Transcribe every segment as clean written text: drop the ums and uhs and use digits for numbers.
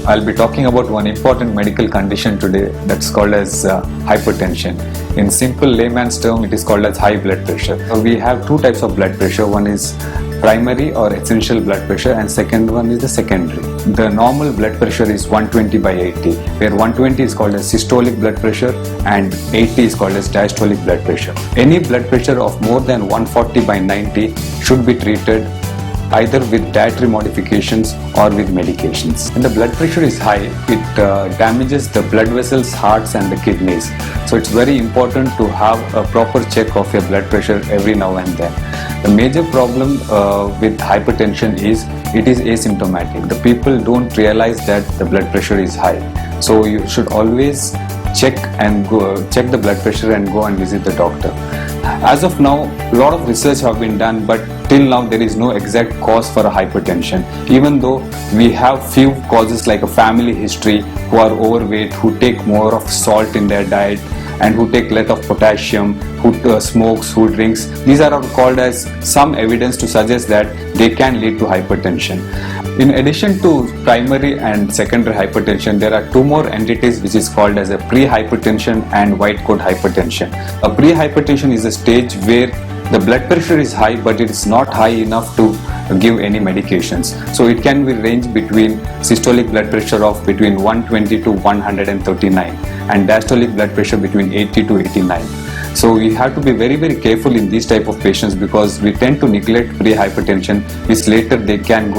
I'll be talking about one important medical condition today that's called as hypertension. In simple layman's term, it is called as high blood pressure. We have two types of blood pressure. One is primary or essential blood pressure, and second one is the secondary. The normal blood pressure is 120 by 80, where 120 is called as systolic blood pressure and 80 is called as diastolic blood pressure. Any blood pressure of more than 140 by 90 should be treated either with dietary modifications or with medications. When the blood pressure is high, it damages the blood vessels, hearts and the kidneys. So it's very important to have a proper check of your blood pressure every now and then. The major problem with hypertension is it is asymptomatic. The people don't realize that the blood pressure is high. So you should always check the blood pressure and go and visit the doctor. As of now, a lot of research have been done, but till now there is no exact cause for a hypertension. Even though we have few causes like a family history, who are overweight, who take more of salt in their diet, and who take less of potassium, who smokes, who drinks. These are all called as some evidence to suggest that they can lead to hypertension. In addition to primary and secondary hypertension, there are two more entities which is called as a pre-hypertension and white coat hypertension. A pre-hypertension is a stage where the blood pressure is high, but it is not high enough to give any medications. So it can be range between systolic blood pressure of between 120 to 139 and diastolic blood pressure between 80 to 89. So we have to be very careful in these type of patients, because we tend to neglect pre-hypertension, which later they can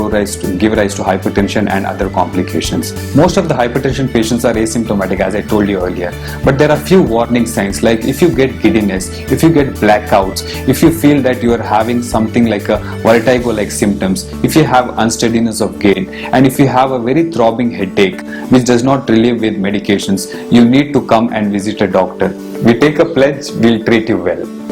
give rise to hypertension and other complications. Most of the hypertension patients are asymptomatic, as I told you earlier, but there are few warning signs, like if you get giddiness, if you get blackouts, if you feel that you are having something like a vertigo-like symptoms, if you have unsteadiness of gait, and if you have a very throbbing headache which does not relieve with medications, you need to come and visit a doctor. We take a pledge, we'll treat you well.